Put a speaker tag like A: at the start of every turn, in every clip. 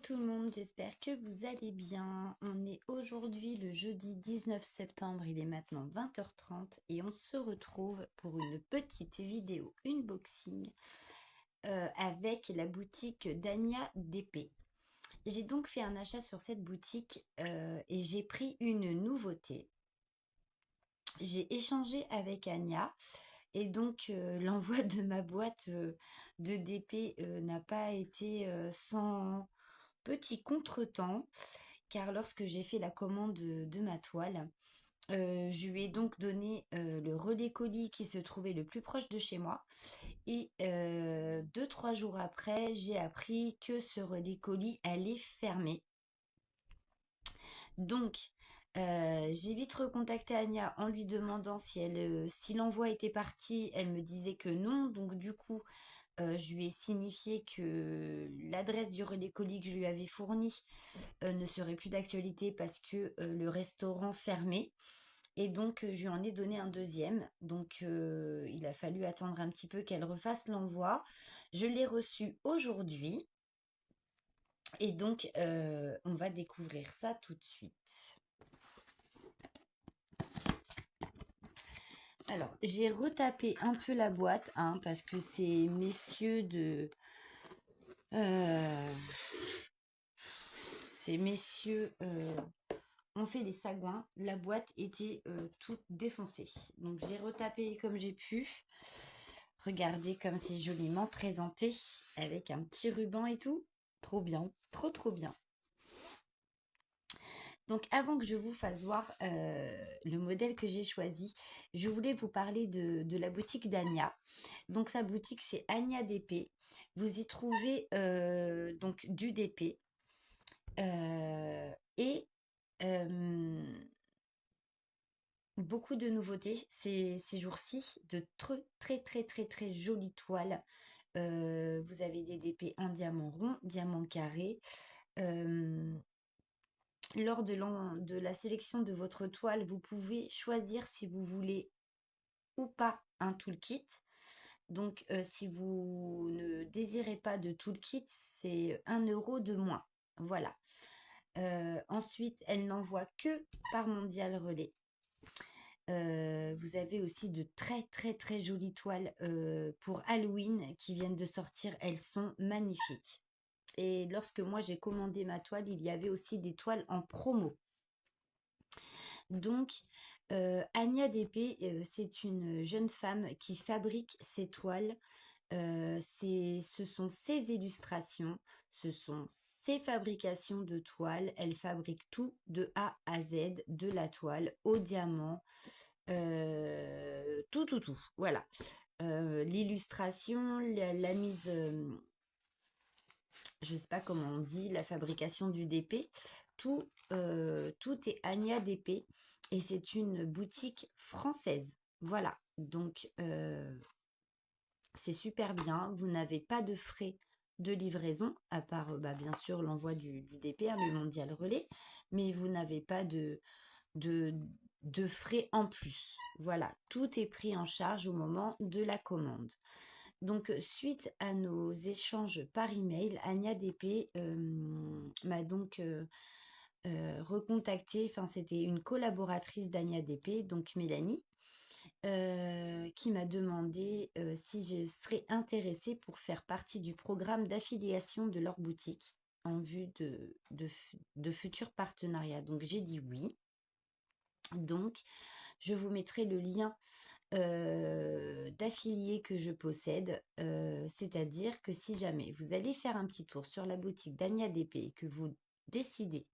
A: tout le monde, j'espère que vous allez bien. On est aujourd'hui le jeudi 19 septembre, il est maintenant 20h30 et on se retrouve pour une petite vidéo unboxing avec la boutique d'Ania DP. J'ai donc fait un achat sur cette boutique et j'ai pris une nouveauté. J'ai échangé avec Ania et donc l'envoi de ma boîte de DP n'a pas été sans petit contretemps, car lorsque j'ai fait la commande de ma toile, je lui ai donc donné le relais colis qui se trouvait le plus proche de chez moi. Et 2-3 jours après, j'ai appris que ce relais colis allait fermer. Donc, j'ai vite recontacté Anya en lui demandant si l'envoi était parti. Elle me disait que non. Donc, du coup, je lui ai signifié que l'adresse du relais colis que je lui avais fourni ne serait plus d'actualité parce que le restaurant fermait. Et donc, je lui en ai donné un deuxième. Donc, il a fallu attendre un petit peu qu'elle refasse l'envoi. Je l'ai reçu aujourd'hui. Et donc, on va découvrir ça tout de suite. Alors, j'ai retapé un peu la boîte, hein, parce que ces messieurs de... ces messieurs ont fait des sagouins. La boîte était toute défoncée. Donc, j'ai retapé comme j'ai pu. Regardez comme c'est joliment présenté, avec un petit ruban et tout. Trop bien, trop bien. Donc, avant que je vous fasse voir le modèle que j'ai choisi, je voulais vous parler de la boutique d'Ania. Donc, sa boutique, c'est Ania DP. Vous y trouvez donc du DP et beaucoup de nouveautés ces jours-ci, de très jolies toiles. Vous avez des DP en diamant rond, diamant carré. Lors de la sélection de votre toile, vous pouvez choisir si vous voulez ou pas un toolkit. Donc, si vous ne désirez pas de toolkit, c'est 1 € de moins. Voilà. Ensuite, elle n'envoie que par Mondial Relais. Vous avez aussi de très jolies toiles pour Halloween qui viennent de sortir. Elles sont magnifiques. Et lorsque moi j'ai commandé ma toile, il y avait aussi des toiles en promo. Donc, Ania DP, c'est une jeune femme qui fabrique ses toiles. Ce sont ses illustrations, ce sont ses fabrications de toiles. Elle fabrique tout de A à Z, de la toile au diamant, tout. Voilà. L'illustration, la mise, je ne sais pas comment on dit, la fabrication du DP, tout est Ania DP et c'est une boutique française. Voilà. Donc, c'est super bien. Vous n'avez pas de frais de livraison, à part bien sûr l'envoi du DP, hein, le Mondial Relais, mais vous n'avez pas de frais en plus. Voilà, tout est pris en charge au moment de la commande. Donc, suite à nos échanges par email, Ania DP m'a donc recontacté. Enfin, c'était une collaboratrice d'Ania DP, donc Mélanie, qui m'a demandé si je serais intéressée pour faire partie du programme d'affiliation de leur boutique en vue de futurs partenariats. Donc, j'ai dit oui. Donc, je vous mettrai le lien d'affiliés que je possède, c'est-à-dire que si jamais vous allez faire un petit tour sur la boutique d'Ania DP et que vous décidez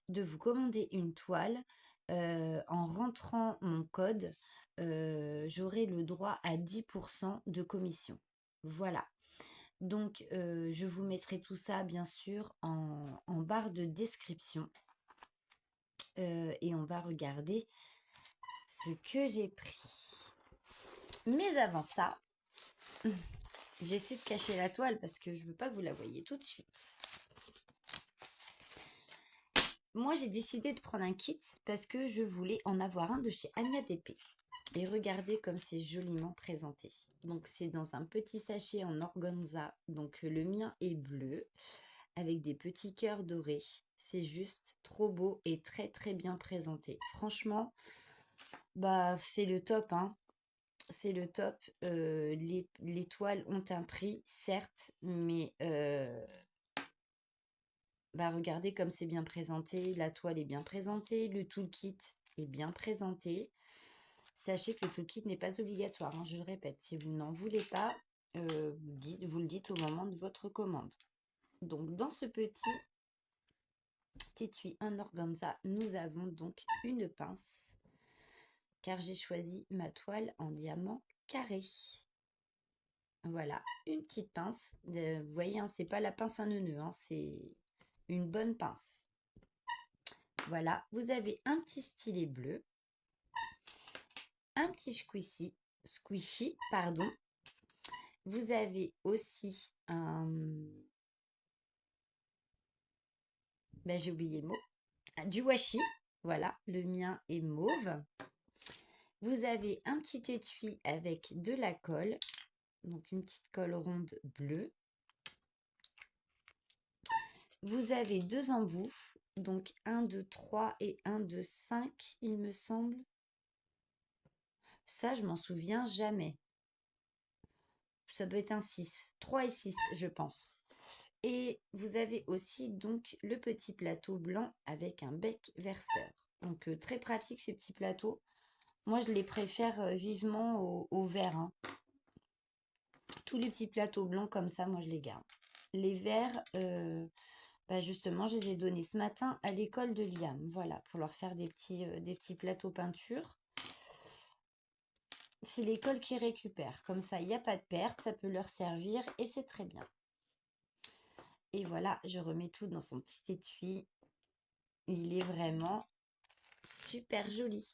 A: de vous commander une toile, en rentrant mon code, j'aurai le droit à 10% de commission. Voilà. Donc, je vous mettrai tout ça, bien sûr, en barre de description. Et on va regarder ce que j'ai pris. Mais avant ça, j'essaie de cacher la toile parce que je ne veux pas que vous la voyiez tout de suite. Moi, j'ai décidé de prendre un kit parce que je voulais en avoir un de chez Ania DP. Et regardez comme c'est joliment présenté. Donc, c'est dans un petit sachet en organza. Donc, le mien est bleu avec des petits cœurs dorés. C'est juste trop beau et très très bien présenté. Franchement, bah c'est le top, hein. C'est le top. Les toiles ont un prix, certes, mais bah regardez comme c'est bien présenté. La toile est bien présentée, le toolkit est bien présenté. Sachez que le toolkit n'est pas obligatoire, hein, je le répète. Si vous n'en voulez pas, vous le dites au moment de votre commande. Donc, dans ce petit étui en organza, nous avons donc une pince, car j'ai choisi ma toile en diamant carré. Voilà, une petite pince. Vous voyez, hein, c'est pas la pince à neuneu, hein, c'est une bonne pince. Voilà, vous avez un petit stylet bleu, un petit squishy, pardon. Vous avez aussi un... Ben, j'ai oublié le mot. Du washi. Voilà, le mien est mauve. Vous avez un petit étui avec de la colle. Donc, une petite colle ronde bleue. Vous avez 2 embouts. Donc, un de 3 et un de 5, il me semble. Ça, je m'en souviens jamais. Ça doit être un 6. 3 et 6, je pense. Et vous avez aussi donc le petit plateau blanc avec un bec verseur. Donc très pratique ces petits plateaux. Moi je les préfère vivement au vert, hein. Tous les petits plateaux blancs comme ça, moi je les garde. Les verts, bah justement je les ai donnés ce matin à l'école de Liam. Voilà, pour leur faire des petits plateaux peinture. C'est l'école qui récupère. Comme ça, il n'y a pas de perte, ça peut leur servir et c'est très bien. Et voilà, je remets tout dans son petit étui. Il est vraiment super joli.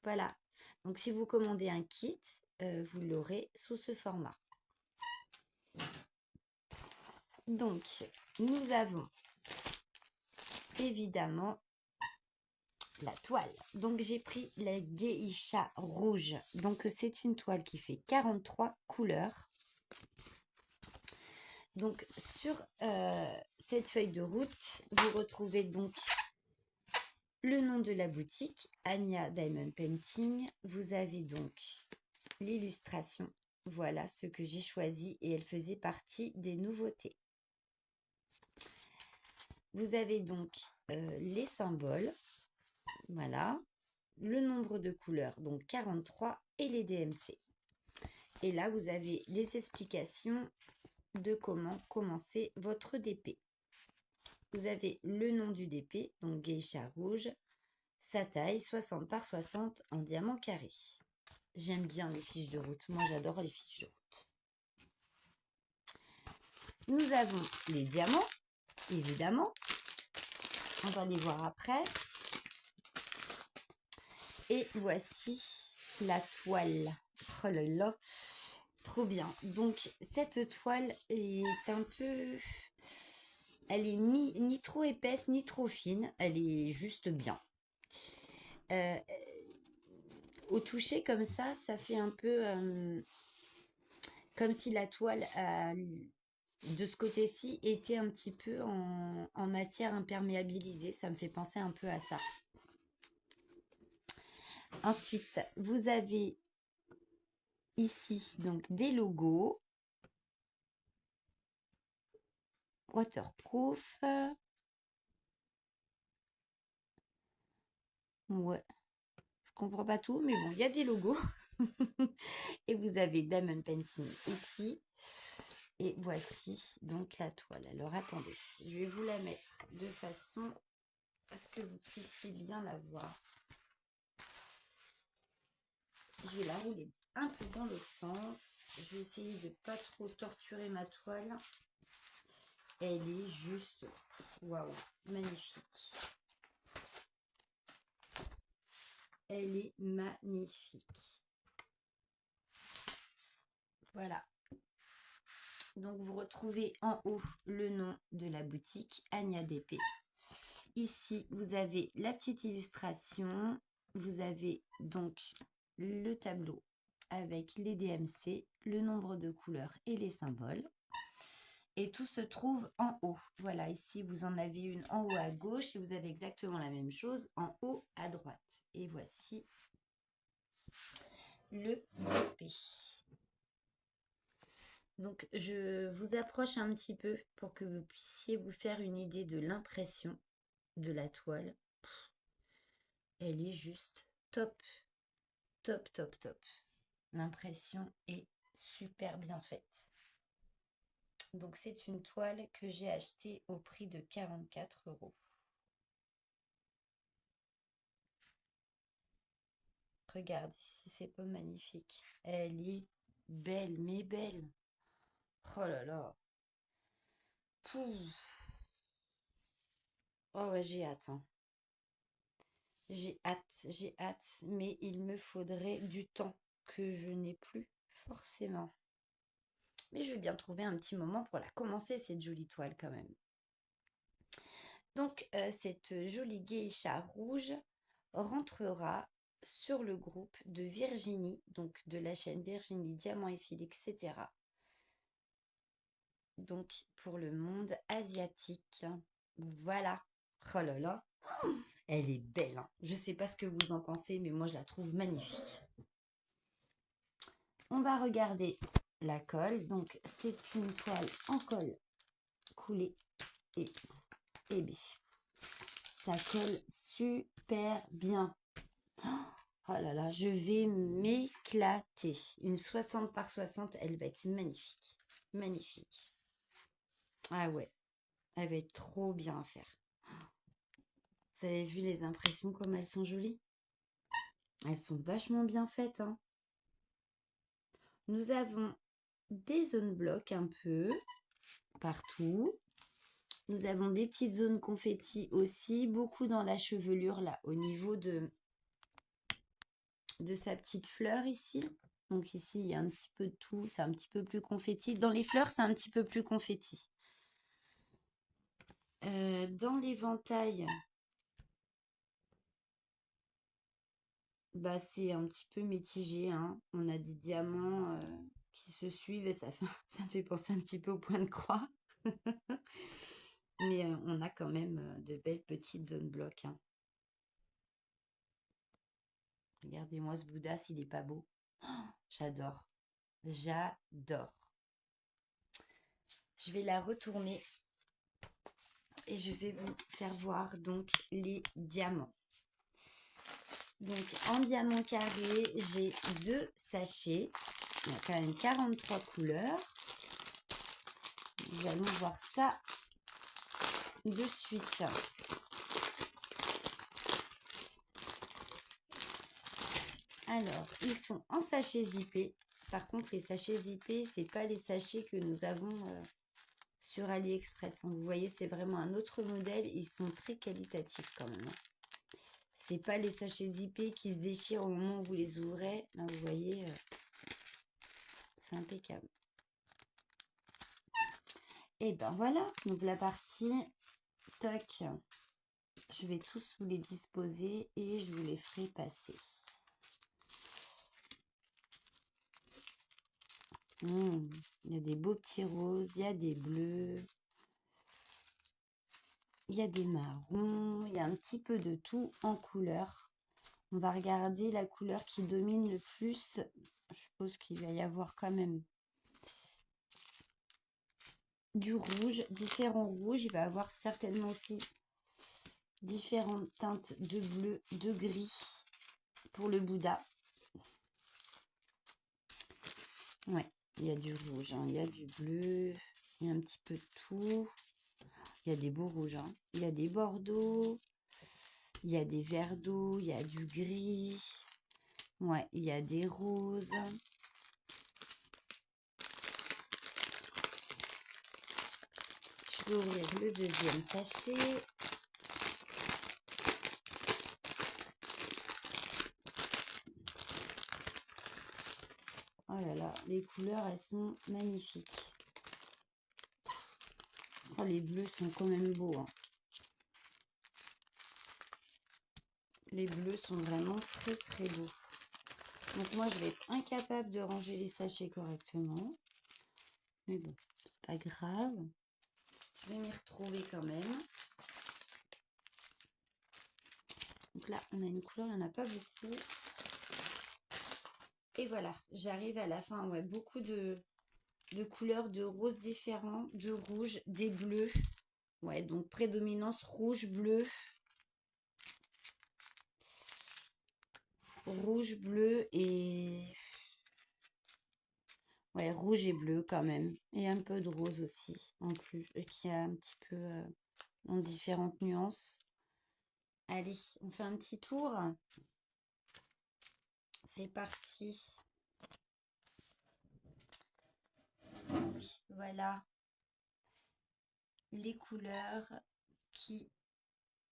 A: Voilà. Donc, si vous commandez un kit, vous l'aurez sous ce format. Donc, nous avons évidemment la toile. Donc, j'ai pris la Geisha rouge. Donc, c'est une toile qui fait 43 couleurs. Donc, sur cette feuille de route, vous retrouvez donc le nom de la boutique, Anya Diamond Painting. Vous avez donc l'illustration. Voilà ce que j'ai choisi et elle faisait partie des nouveautés. Vous avez donc les symboles. Voilà. Le nombre de couleurs, donc 43, et les DMC. Et là, vous avez les explications de comment commencer votre DP. Vous avez le nom du DP, donc Geisha rouge, sa taille 60 par 60 en diamant carré. J'aime bien les fiches de route. Moi, j'adore les fiches de route. Nous avons les diamants, évidemment. On va les voir après. Et voici la toile. Oh là là, trop bien. Donc, cette toile est un peu... Elle est ni trop épaisse, ni trop fine. Elle est juste bien. Au toucher, comme ça fait un peu... comme si la toile de ce côté-ci était un petit peu en matière imperméabilisée. Ça me fait penser un peu à ça. Ensuite, vous avez ici donc des logos. Waterproof. Ouais, je comprends pas tout, mais bon, il y a des logos. Et vous avez Diamond Painting ici. Et voici donc la toile. Alors attendez, je vais vous la mettre de façon à ce que vous puissiez bien la voir. Je vais la rouler un peu dans l'autre sens. Je vais essayer de ne pas trop torturer ma toile. Elle est juste, waouh, magnifique. Elle est magnifique. Voilà. Donc, vous retrouvez en haut le nom de la boutique, Anya DP. Ici, vous avez la petite illustration. Vous avez donc le tableau avec les DMC, le nombre de couleurs et les symboles. et tout se trouve en haut. Voilà, ici, vous en avez une en haut à gauche et vous avez exactement la même chose en haut à droite. Et voici le BP. Donc, je vous approche un petit peu pour que vous puissiez vous faire une idée de l'impression de la toile. Elle est juste top, top, top, top. L'impression est super bien faite. Donc, c'est une toile que j'ai achetée au prix de 44 €. Regardez si c'est pas magnifique. Elle est belle, mais belle. Oh là là. Pouh. Oh ouais, j'ai hâte, hein. J'ai hâte, mais il me faudrait du temps que je n'ai plus forcément. Mais je vais bien trouver un petit moment pour la commencer, cette jolie toile quand même. Donc, cette jolie geisha rouge rentrera sur le groupe de Virginie, donc de la chaîne Virginie Diamant et Fil, etc. Donc, pour le monde asiatique. Voilà. Oh là là. Elle est belle, hein. Je ne sais pas ce que vous en pensez, mais moi, je la trouve magnifique. On va regarder la colle. Donc, c'est une toile en colle coulée et bien. Ça colle super bien. Oh là là, je vais m'éclater. Une 60 par 60, elle va être magnifique. Magnifique. Ah ouais, elle va être trop bien à faire. Vous avez vu les impressions, comme elles sont jolies? Elles sont vachement bien faites, hein. Nous avons des zones blocs un peu partout. Nous avons des petites zones confetti aussi, beaucoup dans la chevelure là, au niveau de sa petite fleur ici. Donc ici, il y a un petit peu de tout, c'est un petit peu plus confetti. Dans les fleurs, c'est un petit peu plus confetti. Dans l'éventail, bah, c'est un petit peu mitigé, hein. On a des diamants qui se suivent et ça fait penser un petit peu au point de croix. Mais on a quand même de belles petites zones blocs, hein. Regardez-moi ce Bouddha, s'il n'est pas beau. Oh, j'adore. J'adore. Je vais la retourner et je vais vous faire voir donc les diamants. Donc en diamant carré, j'ai 2 sachets. Il y a quand même 43 couleurs. Nous allons voir ça de suite. Alors, ils sont en sachets zippés. Par contre, les sachets zippés, c'est pas les sachets que nous avons sur AliExpress. Vous voyez, c'est vraiment un autre modèle. Ils sont très qualitatifs quand même. C'est pas les sachets zippés qui se déchirent au moment où vous les ouvrez. Là, vous voyez, c'est impeccable. Et ben voilà, donc la partie, toc, je vais tous vous les disposer et je vous les ferai passer. Il y a des beaux petits roses, il y a des bleus, il y a des marrons, il y a un petit peu de tout en couleur. On va regarder la couleur qui domine le plus. Je suppose qu'il va y avoir quand même du rouge, différents rouges. Il va y avoir certainement aussi différentes teintes de bleu, de gris pour le Bouddha. Ouais, il y a du rouge, hein, il y a du bleu, il y a un petit peu de tout. Il y a des beaux rouges, hein. Il y a des bordeaux, il y a des verts d'eau, il y a du gris. Ouais, il y a des roses. Je vais ouvrir le deuxième sachet. Oh là là, les couleurs, elles sont magnifiques. Oh, les bleus sont quand même beaux, hein. Les bleus sont vraiment très très beaux. Donc moi, je vais être incapable de ranger les sachets correctement. Mais bon, c'est pas grave. Je vais m'y retrouver quand même. Donc là, on a une couleur, il n'y en a pas beaucoup. Et voilà, j'arrive à la fin. Ouais, beaucoup de couleurs, de roses différents, de rouge, des bleus. Ouais, donc prédominance rouge, bleu. Rouge, bleu et... Ouais, rouge et bleu quand même. Et un peu de rose aussi, en plus, qui a un petit peu en différentes nuances. Allez, on fait un petit tour. C'est parti. Voilà les couleurs qui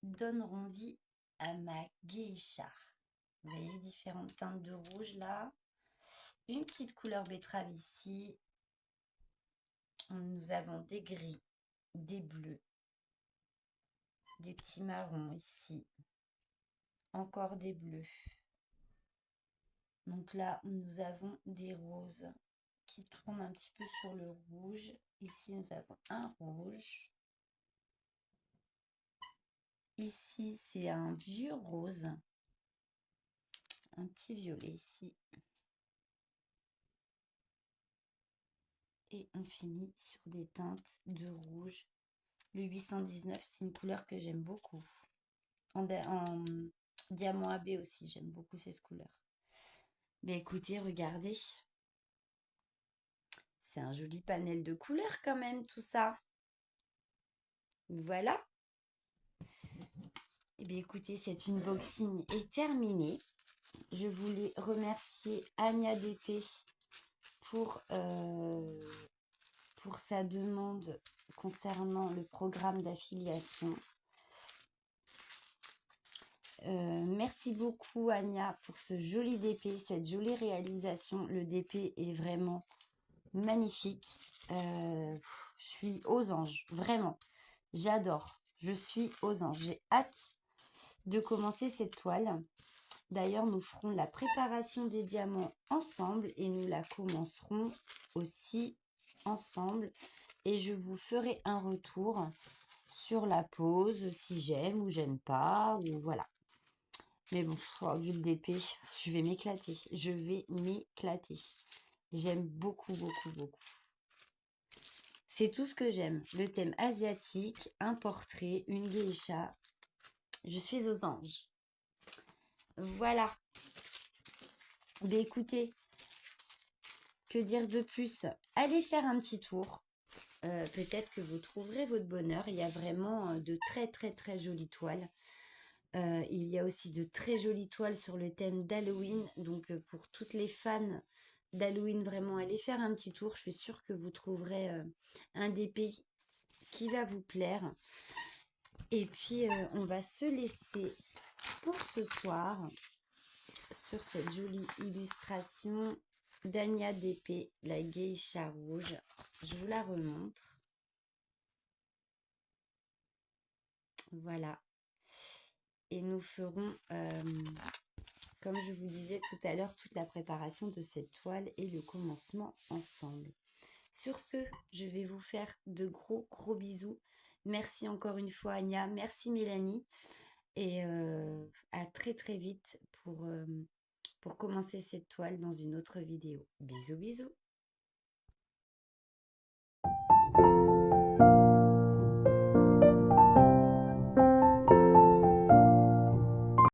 A: donneront vie à ma geisha. Vous voyez différentes teintes de rouge là. Une petite couleur betterave ici. Nous avons des gris, des bleus, des petits marrons ici. Encore des bleus. Donc là, nous avons des roses qui tournent un petit peu sur le rouge. Ici, nous avons un rouge. Ici, c'est un vieux rose. Un petit violet ici. Et on finit sur des teintes de rouge. Le 819, c'est une couleur que j'aime beaucoup. En diamant AB aussi, j'aime beaucoup ces couleurs. Mais écoutez, regardez. C'est un joli panel de couleurs quand même, tout ça. Voilà. Eh bien, écoutez, cette unboxing est terminée. Je voulais remercier Anya DP pour sa demande concernant le programme d'affiliation. Merci beaucoup Anya pour ce joli DP, cette jolie réalisation. Le DP est vraiment magnifique. Je suis aux anges, vraiment. J'adore. Je suis aux anges. J'ai hâte de commencer cette toile. D'ailleurs, nous ferons la préparation des diamants ensemble et nous la commencerons aussi ensemble. Et je vous ferai un retour sur la pose, si j'aime ou j'aime pas, ou voilà. Mais bon, vu le DP, je vais m'éclater. Je vais m'éclater. J'aime beaucoup, beaucoup, beaucoup. C'est tout ce que j'aime. Le thème asiatique, un portrait, une geisha. Je suis aux anges. Voilà. Ben écoutez, que dire de plus? Allez faire un petit tour. Peut-être que vous trouverez votre bonheur. Il y a vraiment de très, très, très jolies toiles. Il y a aussi de très jolies toiles sur le thème d'Halloween. Donc, pour toutes les fans d'Halloween, vraiment, allez faire un petit tour. Je suis sûre que vous trouverez un DP qui va vous plaire. Et puis, on va se laisser pour ce soir sur cette jolie illustration d'Anya DP, la geisha rouge. Je vous la remontre. Voilà. Et nous ferons, comme je vous disais tout à l'heure, toute la préparation de cette toile et le commencement ensemble. Sur ce, je vais vous faire de gros bisous. Merci encore une fois Anya, merci Mélanie. Et à très très vite pour commencer cette toile dans une autre vidéo. Bisous bisous.